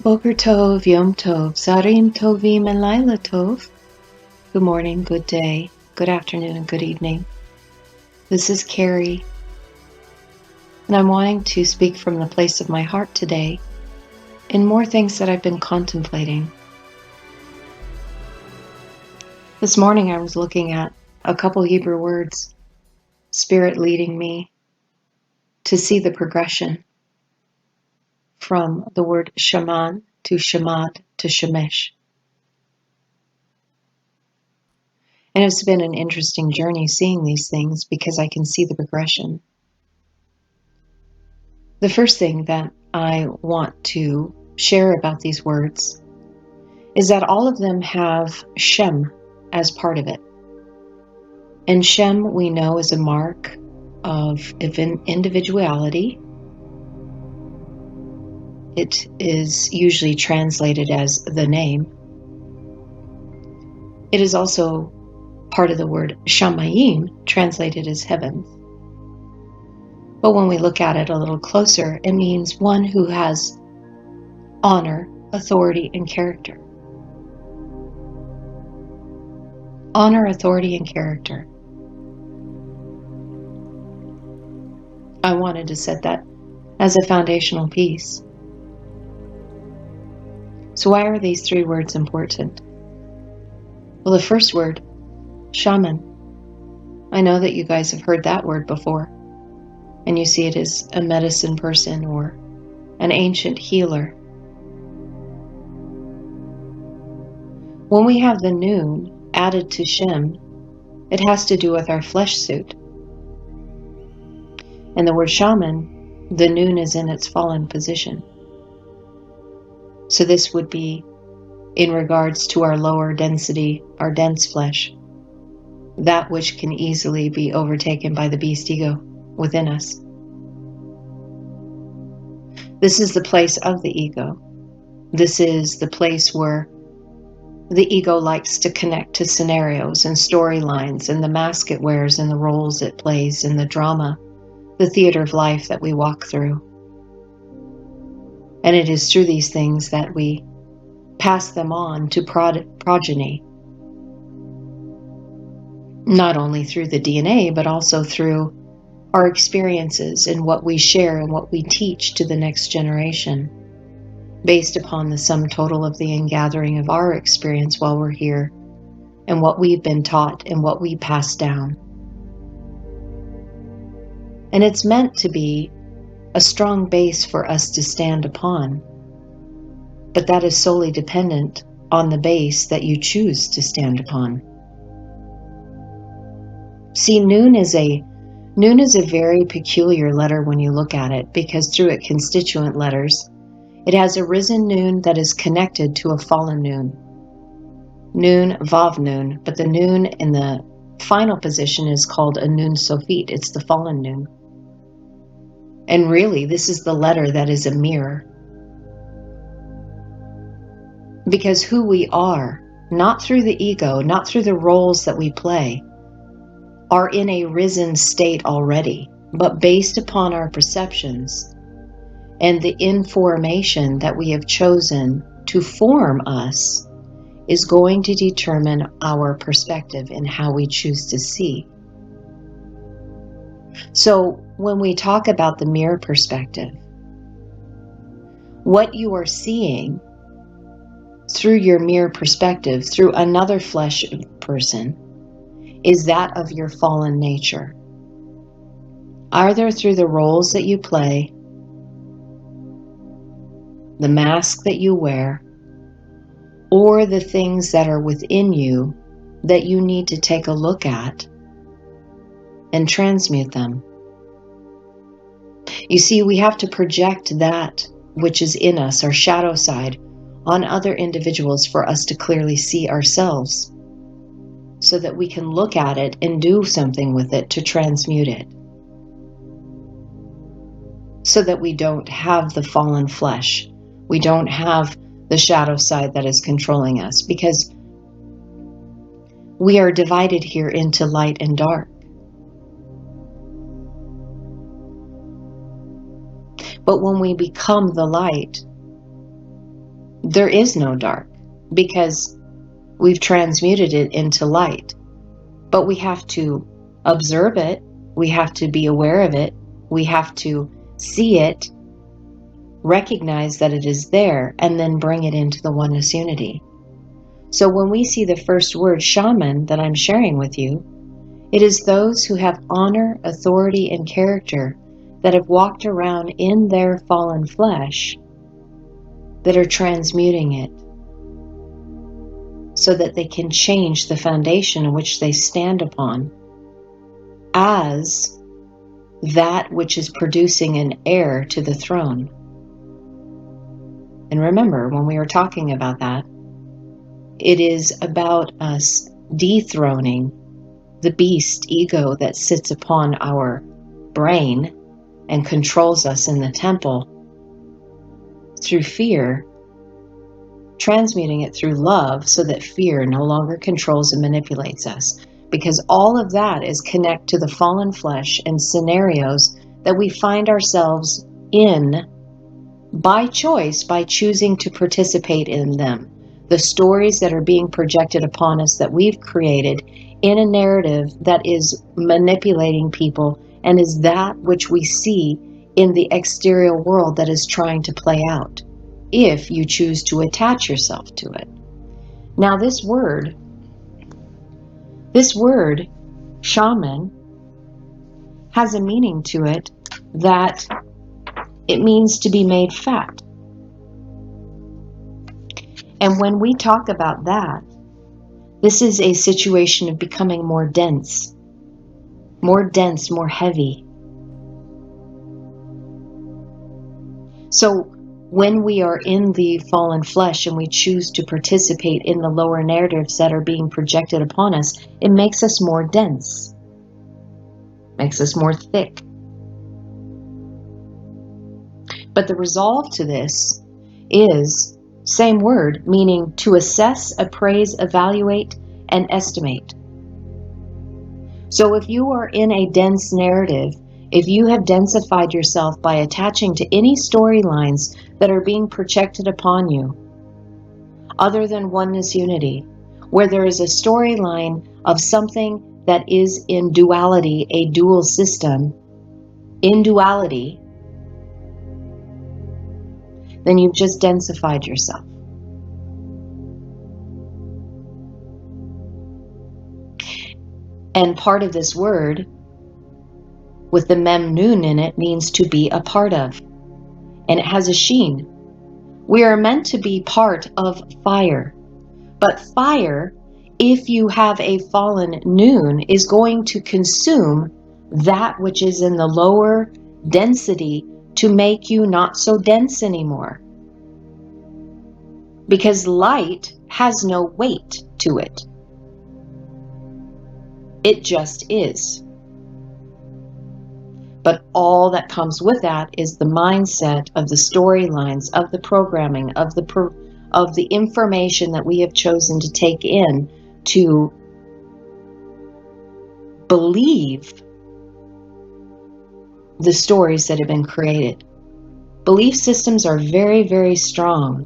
Boker Tov, Yom Tov, Zarim Tovim, and Laila Tov. Good morning, good day, good afternoon, and good evening. This is Carrie, and I'm wanting to speak from the place of my heart today in more things that I've been contemplating. This morning I was looking at a couple Hebrew words, Spirit leading me to see the progression from the word shaman to shamad to shemesh. And it's been an interesting journey seeing these things because I can see the progression. The first thing that I want to share about these words is that all of them have Shem as part of it. And Shem we know is a mark of individuality. It is usually translated as the name. It is also part of the word Shamayim, translated as heavens. But when we look at it a little closer, it means one who has honor, authority, and character. Honor, authority, and character. I wanted to set that as a foundational piece. So why are these three words important? Well, the first word, shaman. I know that you guys have heard that word before, and you see it as a medicine person or an ancient healer. When we have the noon added to Shem, it has to do with our flesh suit. And the word shaman, the noon is in its fallen position. So this would be in regards to our lower density, our dense flesh, that which can easily be overtaken by the beast ego within us. This is the place of the ego. This is the place where the ego likes to connect to scenarios and storylines and the mask it wears and the roles it plays in the drama, the theater of life that we walk through. And it is through these things that we pass them on to progeny. Not only through the DNA, but also through our experiences and what we share and what we teach to the next generation, based upon the sum total of the ingathering of our experience while we're here and what we've been taught and what we pass down. And it's meant to be a strong base for us to stand upon, but that is solely dependent on the base that you choose to stand upon. See, noon is a very peculiar letter when you look at it, because through its constituent letters, it has a risen noon that is connected to a fallen noon. Noon, Vav noon, but the noon in the final position is called a noon sofit. It's the fallen noon. And really, this is the letter that is a mirror. Because who we are, not through the ego, not through the roles that we play, are in a risen state already, but based upon our perceptions and the information that we have chosen to form us is going to determine our perspective and how we choose to see. So when we talk about the mirror perspective, what you are seeing through your mirror perspective, through another flesh person, is that of your fallen nature. Either through the roles that you play, the mask that you wear, or the things that are within you that you need to take a look at and transmute them. You see, we have to project that which is in us, our shadow side, on other individuals for us to clearly see ourselves, so that we can look at it and do something with it to transmute it. So that we don't have the fallen flesh. We don't have the shadow side that is controlling us, because we are divided here into light and dark. But when we become the light, there is no dark because we've transmuted it into light. But we have to observe it. We have to be aware of it. We have to see it, recognize that it is there, and then bring it into the oneness unity. So when we see the first word shaman that I'm sharing with you, it is those who have honor, authority, and character that have walked around in their fallen flesh that are transmuting it so that they can change the foundation in which they stand upon as that which is producing an heir to the throne. And remember, when we were talking about that, it is about us dethroning the beast ego that sits upon our brain and controls us in the temple through fear, transmuting it through love so that fear no longer controls and manipulates us. Because all of that is connected to the fallen flesh and scenarios that we find ourselves in by choice, by choosing to participate in them. The stories that are being projected upon us that we've created in a narrative that is manipulating people and is that which we see in the exterior world that is trying to play out, if you choose to attach yourself to it. Now this word, shaman, has a meaning to it that it means to be made fat. And when we talk about that, this is a situation of becoming more dense, more heavy. So when we are in the fallen flesh and we choose to participate in the lower narratives that are being projected upon us, it makes us more dense, makes us more thick. But the resolve to this is same word, meaning to assess, appraise, evaluate, and estimate. So if you are in a dense narrative, if you have densified yourself by attaching to any storylines that are being projected upon you, other than oneness unity, where there is a storyline of something that is in duality, a dual system, in duality, then you've just densified yourself. And part of this word, with the mem nun in it, means to be a part of. And it has a sheen. We are meant to be part of fire. But fire, if you have a fallen nun, is going to consume that which is in the lower density to make you not so dense anymore. Because light has no weight to it. It just is. But all that comes with that is the mindset of the storylines, of the programming, of the information that we have chosen to take in to believe the stories that have been created. Belief systems are very, very strong.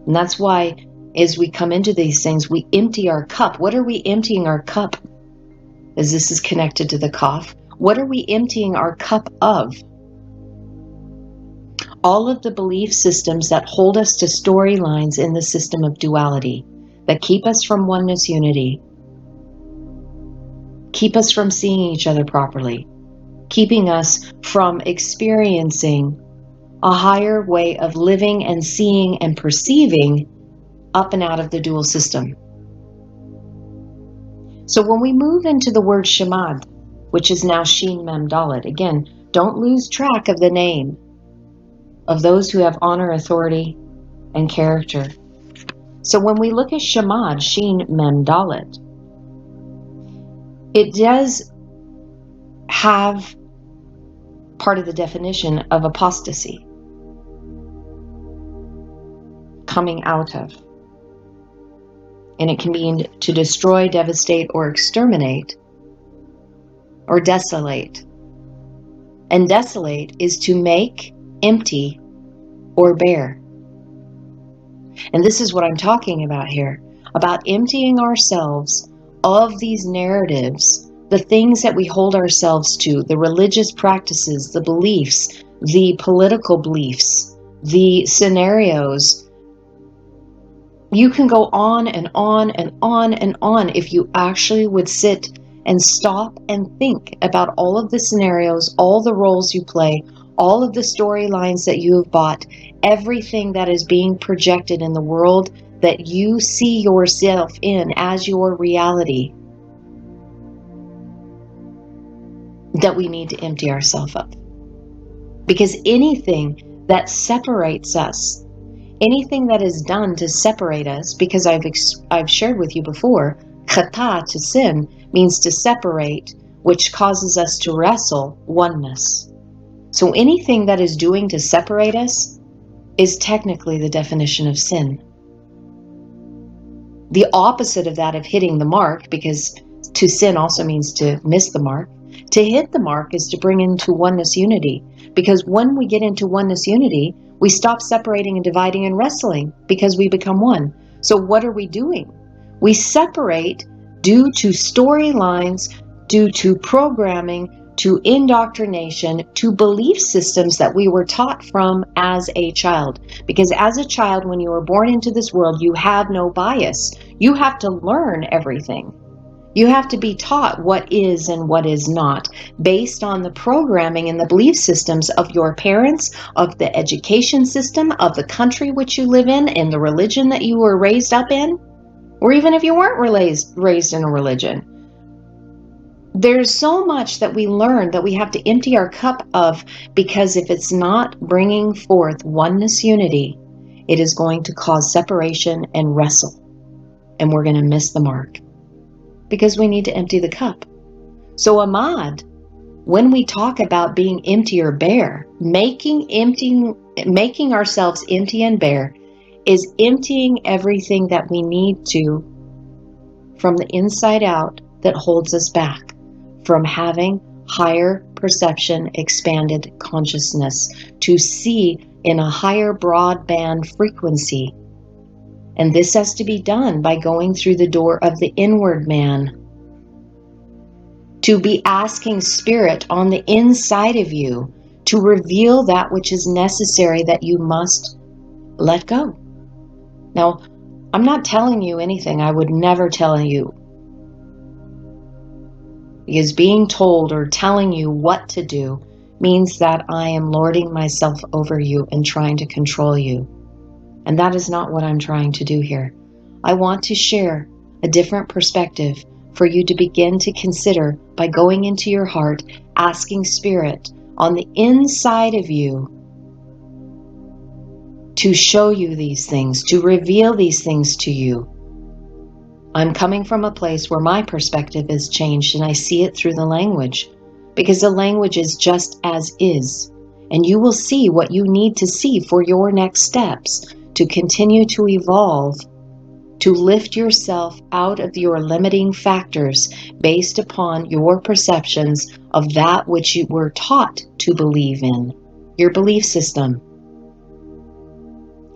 And that's why as we come into these things, we empty our cup. What are we emptying our cup? As this is connected to the cough. What are we emptying our cup of? All of the belief systems that hold us to storylines in the system of duality, that keep us from oneness unity, keep us from seeing each other properly, keeping us from experiencing a higher way of living and seeing and perceiving up and out of the dual system. So when we move into the word Shemad, which is now Shin Mem Dalet, again, don't lose track of the name of those who have honor, authority, and character. So when we look at Shemad, Shin Mem Dalet, it does have part of the definition of apostasy, coming out of. And it can mean to destroy, devastate, or exterminate, or desolate. And desolate is to make empty or bare. And this is what I'm talking about here, about emptying ourselves of these narratives, the things that we hold ourselves to, the religious practices, the beliefs, the political beliefs, the scenarios. You can go on and on and on and on if you actually would sit and stop and think about all of the scenarios, all the roles you play, all of the storylines that you have bought, everything that is being projected in the world that you see yourself in as your reality, that we need to empty ourselves of. Because anything that separates us, anything that is done to separate us, because I've shared with you before, chata, to sin, means to separate, which causes us to wrestle oneness. So anything that is doing to separate us is technically the definition of sin. The opposite of that, of hitting the mark, because to sin also means to miss the mark, to hit the mark is to bring into oneness unity. Because when we get into oneness unity, we stop separating and dividing and wrestling, because we become one. So what are we doing? We separate due to storylines, due to programming, to indoctrination, to belief systems that we were taught from as a child. Because as a child, when you were born into this world, you have no bias. You have to learn everything. You have to be taught what is and what is not, based on the programming and the belief systems of your parents, of the education system, of the country which you live in, and the religion that you were raised up in, or even if you weren't raised in a religion. There's so much that we learn that we have to empty our cup of, because if it's not bringing forth oneness unity, it is going to cause separation and wrestle, and we're going to miss the mark, because we need to empty the cup. So Ahmad, when we talk about being empty or bare, making ourselves empty and bare is emptying everything that we need to from the inside out that holds us back from having higher perception, expanded consciousness, to see in a higher broadband frequency. And this has to be done by going through the door of the inward man, to be asking Spirit on the inside of you to reveal that which is necessary that you must let go. Now, I'm not telling you anything I would never tell you, because being told or telling you what to do means that I am lording myself over you and trying to control you. And that is not what I'm trying to do here. I want to share a different perspective for you to begin to consider by going into your heart, asking Spirit on the inside of you to show you these things, to reveal these things to you. I'm coming from a place where my perspective has changed, and I see it through the language, because the language is just as is, and you will see what you need to see for your next steps to continue to evolve, to lift yourself out of your limiting factors based upon your perceptions of that which you were taught to believe in, your belief system.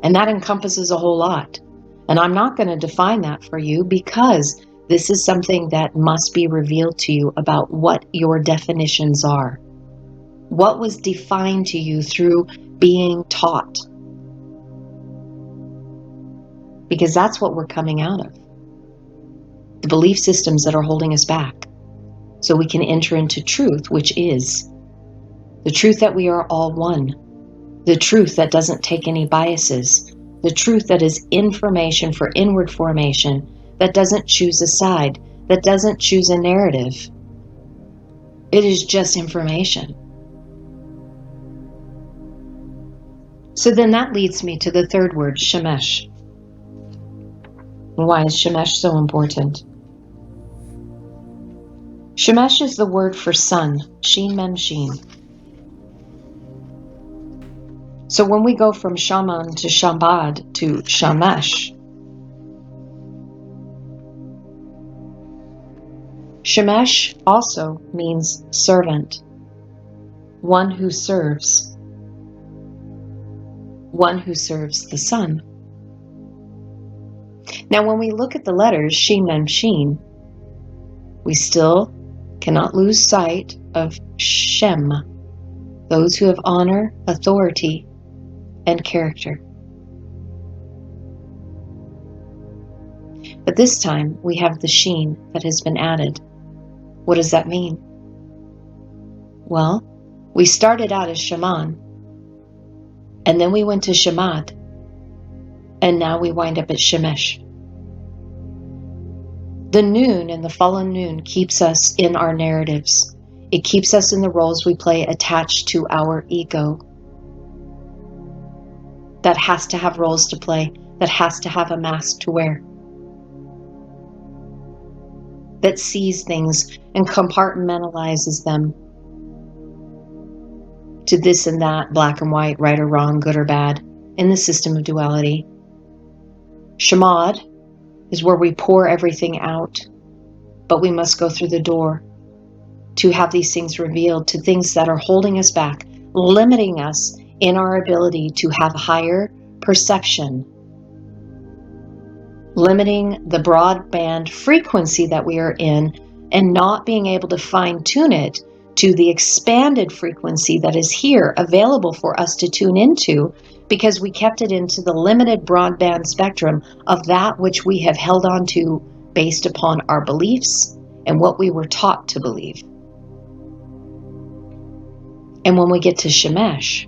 And that encompasses a whole lot. And I'm not going to define that for you, because this is something that must be revealed to you about what your definitions are. What was defined to you through being taught? Because that's what we're coming out of. The belief systems that are holding us back. So we can enter into truth, which is the truth that we are all one. The truth that doesn't take any biases. The truth that is information for inward formation, that doesn't choose a side, that doesn't choose a narrative. It is just information. So then that leads me to the third word, Shemesh. Why is Shemesh so important? Shemesh is the word for sun, Shin Mem Shin. So when we go from Shaman to Shambad to Shemesh, Shemesh also means servant, one who serves the sun. Now, when we look at the letters Shin, Mem, Shin, we still cannot lose sight of Shem, those who have honor, authority, and character. But this time we have the Shin that has been added. What does that mean? Well, we started out as Shaman, and then we went to Shemad, and now we wind up at Shemesh. The noon and the fallen noon keeps us in our narratives. It keeps us in the roles we play attached to our ego. That has to have roles to play, that has to have a mask to wear, that sees things and compartmentalizes them to this and that, black and white, right or wrong, good or bad, in the system of duality. Shemad is where we pour everything out, but we must go through the door to have these things revealed, to things that are holding us back, limiting us in our ability to have higher perception, limiting the broadband frequency that we are in, and not being able to fine-tune it to the expanded frequency that is here available for us to tune into, because we kept it into the limited broadband spectrum of that which we have held on to based upon our beliefs and what we were taught to believe. And when we get to Shemesh,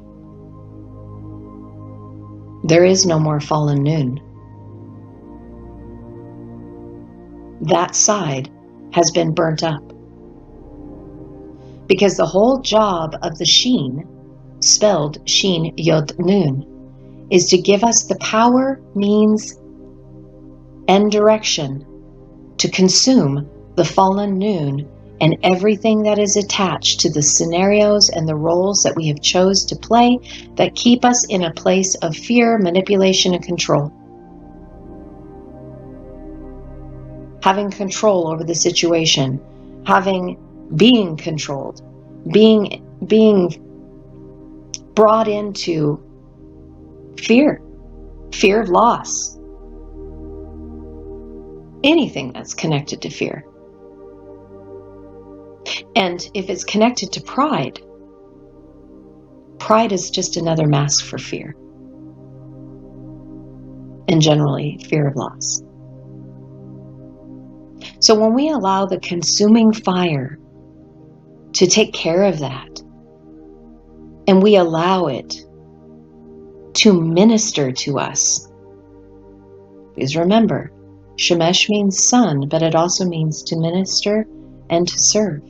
there is no more fallen noon. That side has been burnt up. Because the whole job of the Shin, spelled Shin Yod Nun, is to give us the power, means, and direction to consume the fallen noon and everything that is attached to the scenarios and the roles that we have chose to play that keep us in a place of fear, manipulation, and control. Having control over the situation, being controlled, being brought into fear of loss, anything that's connected to fear. And if it's connected to pride is just another mask for fear, and generally fear of loss. So when we allow the consuming fire to take care of that, and we allow it to minister to us, because remember, Shemesh means son, but it also means to minister and to serve.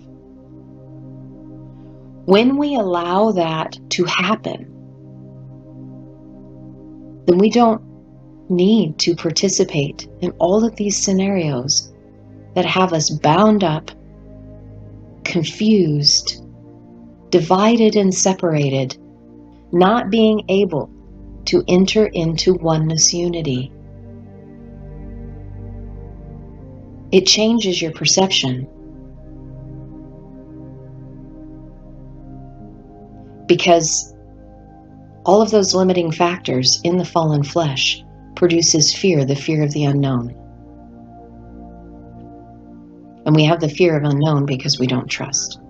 When we allow that to happen, then we don't need to participate in all of these scenarios that have us bound up, confused, divided and separated, not being able to enter into oneness unity. It changes your perception. Because all of those limiting factors in the fallen flesh produces fear, the fear of the unknown. And we have the fear of unknown because we don't trust.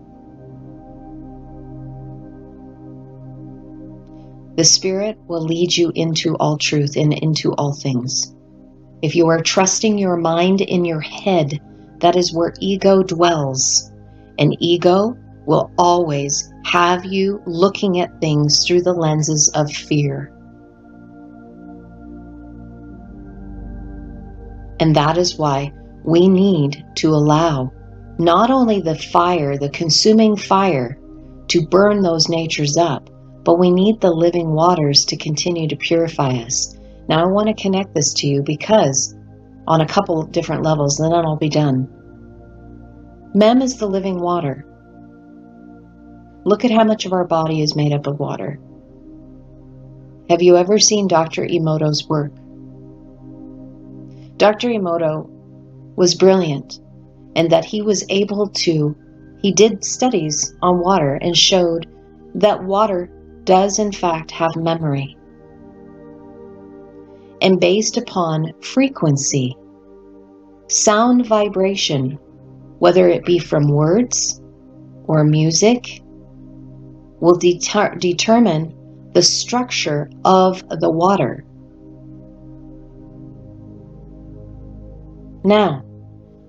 The Spirit will lead you into all truth and into all things. If you are trusting your mind in your head, that is where ego dwells. And ego will always have you looking at things through the lenses of fear. And that is why we need to allow not only the fire, the consuming fire, to burn those natures up, but we need the living waters to continue to purify us. Now I want to connect this to you because on a couple of different levels, and then I'll be done. Mem is the living water. Look at how much of our body is made up of water. Have you ever seen Dr. Emoto's work? Dr. Emoto was brilliant in that he did studies on water and showed that water does in fact have memory. and based upon frequency, sound vibration, whether it be from words or music, will determine the structure of the water. Now,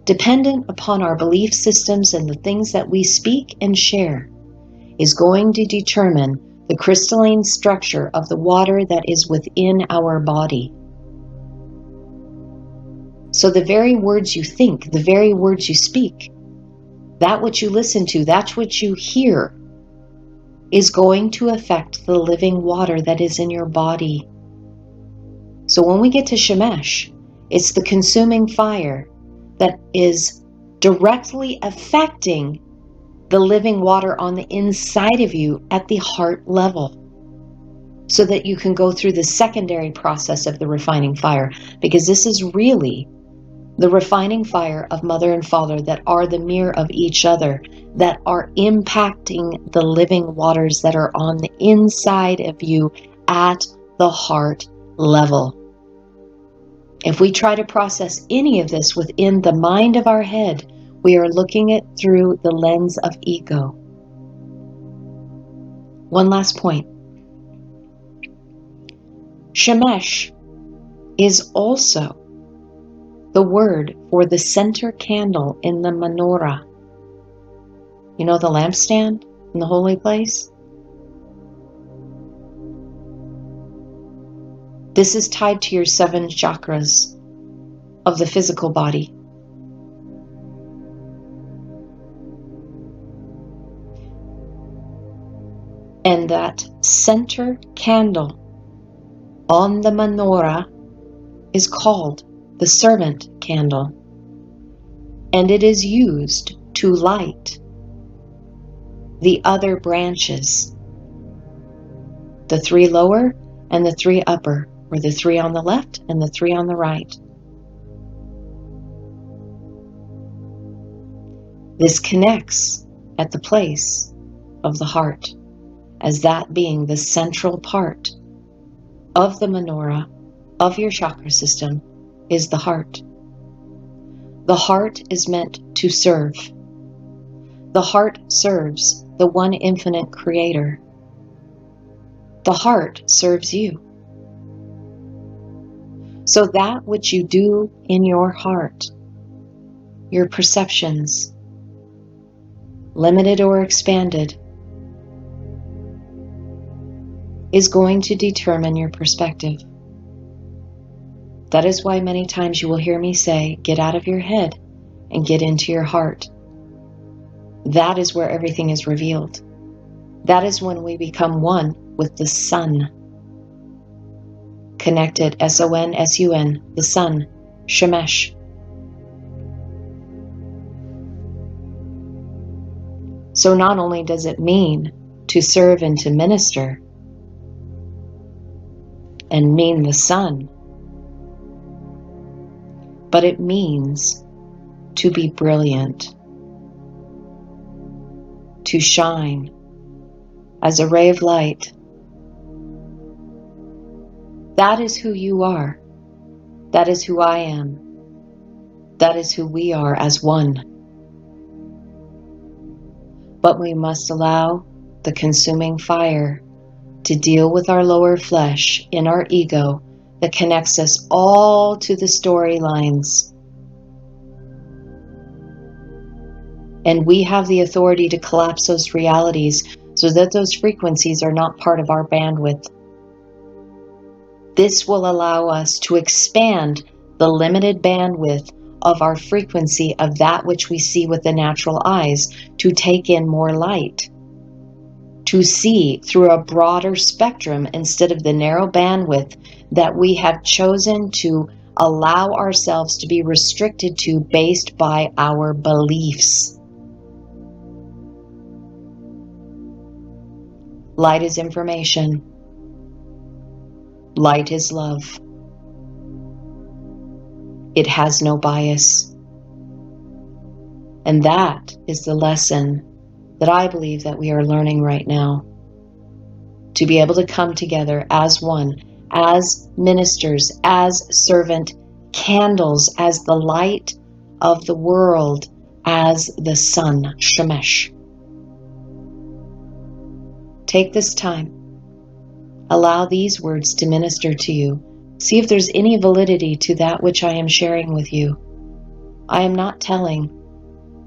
dependent upon our belief systems and the things that we speak and share, is going to determine the crystalline structure of the water that is within our body. So the very words you think, the very words you speak, that which you listen to, that which you hear, is going to affect the living water that is in your body. So when we get to Shemesh, it's the consuming fire that is directly affecting the living water on the inside of you at the heart level, so that you can go through the secondary process of the refining fire, because this is really the refining fire of mother and father that are the mirror of each other, that are impacting the living waters that are on the inside of you at the heart level. If we try to process any of this within the mind of our head, we are looking at through the lens of ego. One last point. Shemesh is also the word for the center candle in the menorah. You know, the lampstand in the holy place? This is tied to your 7 chakras of the physical body. And that center candle on the menorah is called the servant candle. And it is used to light the other branches, the 3 lower and the 3 upper, or the 3 on the left and the 3 on the right. This connects at the place of the heart, as that being the central part of the menorah of your chakra system is the heart. The heart is meant to serve. The heart serves the one infinite creator. The heart serves you. So that which you do in your heart, your perceptions, limited or expanded, is going to determine your perspective. That is why many times you will hear me say, get out of your head and get into your heart. That is where everything is revealed. That is when we become one with the sun. Connected, S-O-N-S-U-N, the sun, Shemesh. So not only does it mean to serve and to minister, and mean the sun, but it means to be brilliant, to shine as a ray of light. That is who you are. That is who I am. That is who we are as one. But we must allow the consuming fire to deal with our lower flesh in our ego that connects us all to the storylines. And we have the authority to collapse those realities so that those frequencies are not part of our bandwidth. This will allow us to expand the limited bandwidth of our frequency of that which we see with the natural eyes, to take in more light, to see through a broader spectrum instead of the narrow bandwidth that we have chosen to allow ourselves to be restricted to based by our beliefs. Light is information. Light is love. It has no bias. And that is the lesson that I believe that we are learning right now. To be able to come together as one, as ministers, as servant candles, as the light of the world, as the sun, Shemesh. Take this time. Allow these words to minister to you. See if there's any validity to that which I am sharing with you. I am not telling.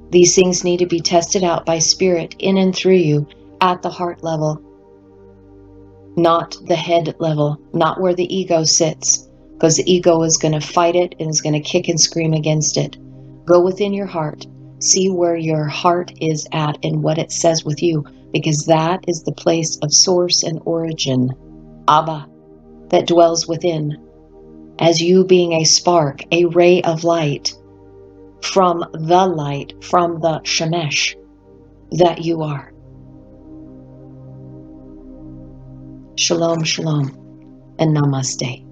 These things need to be tested out by Spirit in and through you at the heart level, not the head level, not where the ego sits, because the ego is going to fight it and is going to kick and scream against it. Go within your heart. See where your heart is at and what it says with you, because that is the place of source and origin, Abba, that dwells within, as you being a spark, a ray of light, from the Shemesh that you are. Shalom, shalom, and namaste.